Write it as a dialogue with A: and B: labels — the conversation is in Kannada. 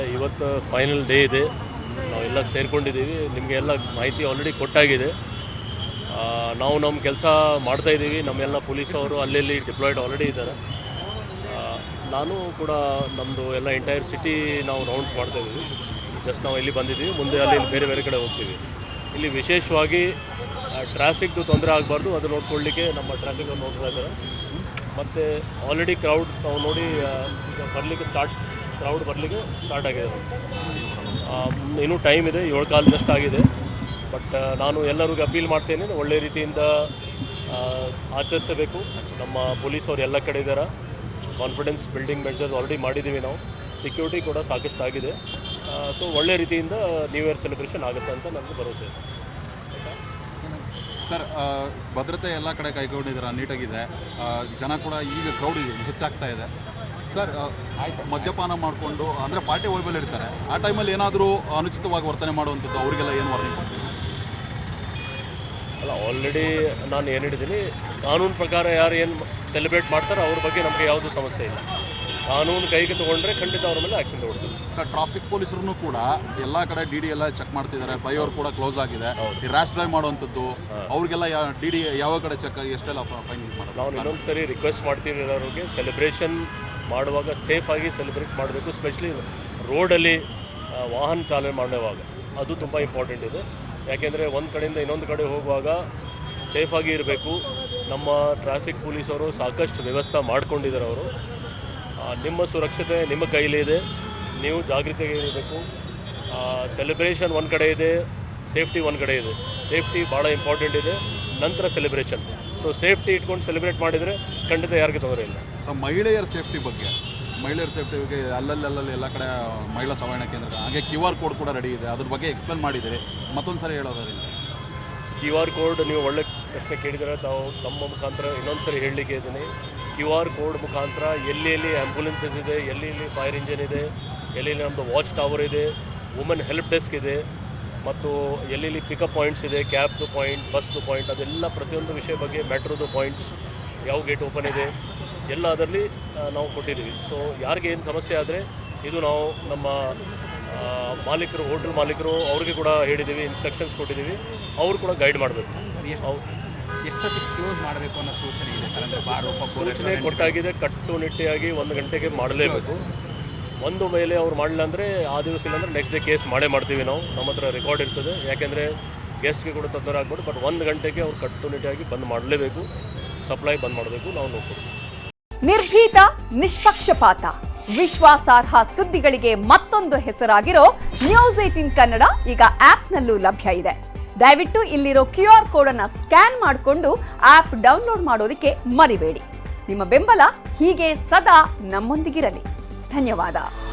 A: ಇಲ್ಲ, ಇವತ್ತು ಫೈನಲ್ ಡೇ ಇದೆ. ನಾವೆಲ್ಲ ಸೇರ್ಕೊಂಡಿದ್ದೀವಿ. ನಿಮಗೆಲ್ಲ ಮಾಹಿತಿ ಆಲ್ರೆಡಿ ಕೊಟ್ಟಾಗಿದೆ. ನಾವು ನಮ್ಮ ಕೆಲಸ ಮಾಡ್ತಾಯಿದ್ದೀವಿ. ನಮ್ಮೆಲ್ಲ ಪೊಲೀಸವರು ಅಲ್ಲೆಲ್ಲಿ ಡಿಪ್ಲಾಯ್ಡ್ ಆಲ್ರೆಡಿ ಇದ್ದಾರೆ. ನಾನು ಕೂಡ ನಮ್ಮದು ಎಲ್ಲ ಎಂಟೈರ್ ಸಿಟಿ ನಾವು ರೌಂಡ್ಸ್ ಮಾಡ್ತಾಯಿದ್ದೀವಿ. ಜಸ್ಟ್ ನಾವು ಇಲ್ಲಿ ಬಂದಿದ್ದೀವಿ. ಮುಂದೆ ಅಲ್ಲಿ ಬೇರೆ ಬೇರೆ ಕಡೆ ಹೋಗ್ತೀವಿ. ಇಲ್ಲಿ ವಿಶೇಷವಾಗಿ ಟ್ರಾಫಿಕ್ದು ತೊಂದರೆ ಆಗಬಾರ್ದು, ಅದು ನೋಡ್ಕೊಳ್ಳಿಕ್ಕೆ ನಮ್ಮ ಟ್ರಾಫಿಕ್ ಅವ್ರು ನೋಡ್ತಾ ಇದ್ದಾರೆ. ಮತ್ತು ಆಲ್ರೆಡಿ ಕ್ರೌಡ್ ನಾವು ನೋಡಿ ಈಗ ಬರಲಿಕ್ಕೆ ಕ್ರೌಡ್ ಬರಲಿಕ್ಕೆ ಸ್ಟಾರ್ಟ್ ಆಗಿದೆ. ಇನ್ನೂ ಟೈಮ್ ಇದೆ, 7:15 ಜಸ್ಟ್ ಆಗಿದೆ. ಬಟ್ ನಾನು ಎಲ್ಲರಿಗೂ ಅಪೀಲ್ ಮಾಡ್ತೇನೆ, ಒಳ್ಳೆ ರೀತಿಯಿಂದ ಆಚರಿಸಬೇಕು. ನಮ್ಮ ಪೊಲೀಸವ್ರು ಎಲ್ಲ ಕಡೆ ಇದ್ದಾರೆ. ಕಾನ್ಫಿಡೆನ್ಸ್ ಬಿಲ್ಡಿಂಗ್ ಮೆಜರ್ಸ್ ಆಲ್ರೆಡಿ ಮಾಡಿದ್ದೀವಿ ನಾವು. ಸೆಕ್ಯೂರಿಟಿ ಕೂಡ ಸಾಕಷ್ಟು ಆಗಿದೆ. ಸೊ ಒಳ್ಳೆ ರೀತಿಯಿಂದ ನ್ಯೂ ಇಯರ್ ಸೆಲೆಬ್ರೇಷನ್ ಆಗುತ್ತೆ ಅಂತ ನನಗೆ ಭರವಸೆ ಇದೆ.
B: ಸರ್, ಭದ್ರತೆ ಎಲ್ಲ ಕಡೆ ಕೈಗೊಂಡಿದ್ದೀರಾ, ನೀಟಾಗಿದೆ. ಜನ ಕೂಡ ಈಗ ಕ್ರೌಡ್ ಹೆಚ್ಚಾಗ್ತಾ ಇದೆ. ಸರ್, ಮದ್ಯಪಾನ ಮಾಡಿಕೊಂಡು ಅಂದರೆ ಪಾರ್ಟಿ ವೈಬಲ್ಲಿ ಇರ್ತಾರೆ. ಆ ಟೈಮಲ್ಲಿ ಏನಾದರೂ ಅನುಚಿತವಾಗಿ ವರ್ತನೆ ಮಾಡುವಂಥದ್ದು ಅವರಿಗೆಲ್ಲ ಏನು ವಾರ್ನಿಂಗ್ ಕೊಡ್ತೀವಿ?
A: ಅಲ್ಲ, ಆಲ್ರೆಡಿ ನಾನು ಏನು ಹೇಳಿದ್ದೀನಿ, ಕಾನೂನು ಪ್ರಕಾರ ಯಾರು ಏನು ಸೆಲೆಬ್ರೇಟ್ ಮಾಡ್ತಾರೋ ಅವ್ರ ಬಗ್ಗೆ ನಮಗೆ ಯಾವುದೂ ಸಮಸ್ಯೆ ಇಲ್ಲ. ಕಾನೂನು ಕೈಗೆ ತೊಗೊಂಡ್ರೆ ಖಂಡಿತ ಅವ್ರ ಮೇಲೆ ಆ್ಯಕ್ಷನ್ ತೊಗೊಳ್ತೀವಿ.
B: ಸರ್, ಟ್ರಾಫಿಕ್ ಪೊಲೀಸರು ಕೂಡ ಎಲ್ಲ ಕಡೆ ಡಿ ಎಲ್ಲ ಚೆಕ್ ಮಾಡ್ತಿದ್ದಾರೆ. ಫ್ಲೈಓವರ್ ಕೂಡ ಕ್ಲೋಸ್ ಆಗಿದೆ. ಈ ರ್ಯಾಶ್ ಡ್ರೈವ್ ಮಾಡುವಂಥದ್ದು ಅವ್ರಿಗೆಲ್ಲ ಡಿ ಯಾವ ಕಡೆ ಚೆಕ್ ಎಷ್ಟೆಲ್ಲ ಫೈನ್ ಮಾಡೋದು?
A: ನಾವು ಇನ್ನೊಂದು ಸರಿ ರಿಕ್ವೆಸ್ಟ್ ಮಾಡ್ತೀವಿ ಎಲ್ಲರಿಗೆ, ಸೆಲೆಬ್ರೇಷನ್ ಮಾಡುವಾಗ ಸೇಫಾಗಿ ಸೆಲೆಬ್ರೇಟ್ ಮಾಡಬೇಕು. ಸ್ಪೆಷಲಿ ರೋಡಲ್ಲಿ ವಾಹನ ಚಾಲನೆ ಮಾಡುವಾಗ ಅದು ತುಂಬ ಇಂಪಾರ್ಟೆಂಟ್ ಇದೆ. ಯಾಕೆಂದರೆ ಒಂದು ಕಡೆಯಿಂದ ಇನ್ನೊಂದು ಕಡೆ ಹೋಗುವಾಗ ಸೇಫಾಗಿ ಇರಬೇಕು. ನಮ್ಮ ಟ್ರಾಫಿಕ್ ಪೊಲೀಸವರು ಸಾಕಷ್ಟು ವ್ಯವಸ್ಥೆ ಮಾಡ್ಕೊಂಡಿದ್ದಾರೆ. ಅವರು ನಿಮ್ಮ ಸುರಕ್ಷತೆ ನಿಮ್ಮ ಕೈಲಿದೆ, ನೀವು ಜಾಗೃತಿಯಾಗಿ ಇರಬೇಕು. ಸೆಲೆಬ್ರೇಷನ್ ಒಂದು ಕಡೆ ಇದೆ, ಸೇಫ್ಟಿ ಒಂದು ಕಡೆ ಇದೆ. ಸೇಫ್ಟಿ ಭಾಳ ಇಂಪಾರ್ಟೆಂಟ್ ಇದೆ, ನಂತರ ಸೆಲೆಬ್ರೇಷನ್. ಸೊ ಸೇಫ್ಟಿ ಇಟ್ಕೊಂಡು ಸೆಲೆಬ್ರೇಟ್ ಮಾಡಿದರೆ ಖಂಡಿತ ಯಾರಿಗೂ ತೊಂದರೆ ಇಲ್ಲ.
B: ಸೊ ಮಹಿಳೆಯರ ಸೇಫ್ಟಿ ಬಗ್ಗೆ ಅಲ್ಲಲ್ಲಿ ಎಲ್ಲ ಕಡೆ ಮಹಿಳಾ ಸಹಾಯಣ ಕೇಂದ್ರ, ಹಾಗೆ QR ಕೋಡ್ ಕೂಡ ರೆಡಿ ಇದೆ. ಅದ್ರ ಬಗ್ಗೆ ಎಕ್ಸ್ಪ್ಲೇನ್ ಮಾಡಿದ್ದೀರಿ, ಮತ್ತೊಂದು ಸರಿ ಹೇಳೋದ್ರಿಂದ.
A: QR ಕೋಡ್ ನೀವು ಒಳ್ಳೆ ಪ್ರಶ್ನೆ ಕೇಳಿದರೆ ತಾವು ತಮ್ಮ ಮುಖಾಂತರ ಇನ್ನೊಂದು ಸರಿ ಹೇಳಲಿಕ್ಕೆ ಇದ್ದೀನಿ. QR ಕೋಡ್ ಮುಖಾಂತರ ಎಲ್ಲಿ ಆ್ಯಂಬುಲೆನ್ಸಸ್ ಇದೆ, ಎಲ್ಲಿ ಫೈರ್ ಇಂಜಿನ್ ಇದೆ, ಎಲ್ಲಿ ನಮ್ಮದು ವಾಚ್ ಟವರ್ ಇದೆ, ವುಮೆನ್ ಹೆಲ್ಪ್ ಡೆಸ್ಕ್ ಇದೆ, ಮತ್ತು ಎಲ್ಲಿ ಪಿಕಪ್ ಪಾಯಿಂಟ್ಸ್ ಇದೆ, ಕ್ಯಾಬ್ದು ಪಾಯಿಂಟ್, ಬಸ್ದು ಪಾಯಿಂಟ್, ಅದೆಲ್ಲ ಪ್ರತಿಯೊಂದು ವಿಷಯ ಬಗ್ಗೆ, ಮೆಟ್ರೋದು ಪಾಯಿಂಟ್ಸ್, ಯಾವ ಗೇಟ್ ಓಪನ್ ಇದೆ, ಎಲ್ಲ ಅದರಲ್ಲಿ ನಾವು ಕೊಟ್ಟಿದ್ದೀವಿ. ಸೊ ಯಾರಿಗೆ ಏನು ಸಮಸ್ಯೆ ಆದರೆ ಇದು ನಾವು ನಮ್ಮ ಮಾಲೀಕರು, ಹೋಟೆಲ್ ಮಾಲೀಕರು ಅವ್ರಿಗೆ ಕೂಡ ಹೇಳಿದ್ದೀವಿ, ಇನ್ಸ್ಟ್ರಕ್ಷನ್ಸ್ ಕೊಟ್ಟಿದ್ದೀವಿ. ಅವರು ಕೂಡ ಗೈಡ್ ಮಾಡಬೇಕು.
C: ಎಷ್ಟೊತ್ತಿಗೆ ಕ್ಲೋಸ್ ಮಾಡಬೇಕು ಅನ್ನೋ ಸೂಚನೆ ಇದೆ ಸರ್? ಅಂದರೆ
A: ಸೂಚನೆ ಕೊಟ್ಟಾಗಿದೆ, ಕಟ್ಟುನಿಟ್ಟಾಗಿ 1 ಗಂಟೆಗೆ ಮಾಡಲೇಬೇಕು. ಒಂದು ಮೇಲೆ ಅವ್ರು ಮಾಡಲಿಲ್ಲ ಅಂದರೆ ಆ ದಿವಸ ಇಲ್ಲಾಂದರೆ ನೆಕ್ಸ್ಟ್ ಡೇ ಕೇಸ್ ಮಾಡ್ತೀವಿ ನಾವು. ನಮ್ಮ ಹತ್ರ ರೆಕಾರ್ಡ್ ಇರ್ತದೆ. ಯಾಕೆಂದರೆ ಗೆಸ್ಟ್ಗೆ ಕೂಡ ತೊಂದರೆ ಆಗ್ಬೋದು. ಬಟ್ 1 ಗಂಟೆಗೆ ಅವ್ರು ಕಟ್ಟುನಿಟ್ಟಾಗಿ ಬಂದ್ ಮಾಡಲೇಬೇಕು. ಸಪ್ಲೈ ಬಂದ್ ಮಾಡಬೇಕು. ನಾವು ನೋಡ್ತೀವಿ.
D: ನಿರ್ಭೀತ, ನಿಷ್ಪಕ್ಷಪಾತ, ವಿಶ್ವಾಸಾರ್ಹ ಸುದ್ದಿಗಳಿಗೆ ಮತ್ತೊಂದು ಹೆಸರಾಗಿರೋ ನ್ಯೂಸ್ 18 ಕನ್ನಡ ಈಗ ಆಪ್ನಲ್ಲೂ ಲಭ್ಯ ಇದೆ. ದಯವಿಟ್ಟು ಇಲ್ಲಿರೋ QR ಕೋಡ್ ಅನ್ನು ಸ್ಕ್ಯಾನ್ ಮಾಡಿಕೊಂಡು ಆಪ್ ಡೌನ್ಲೋಡ್ ಮಾಡೋದಕ್ಕೆ ಮರಿಬೇಡಿ. ನಿಮ್ಮ ಬೆಂಬಲ ಹೀಗೆ ಸದಾ ನಮ್ಮೊಂದಿಗಿರಲಿ. ಧನ್ಯವಾದ.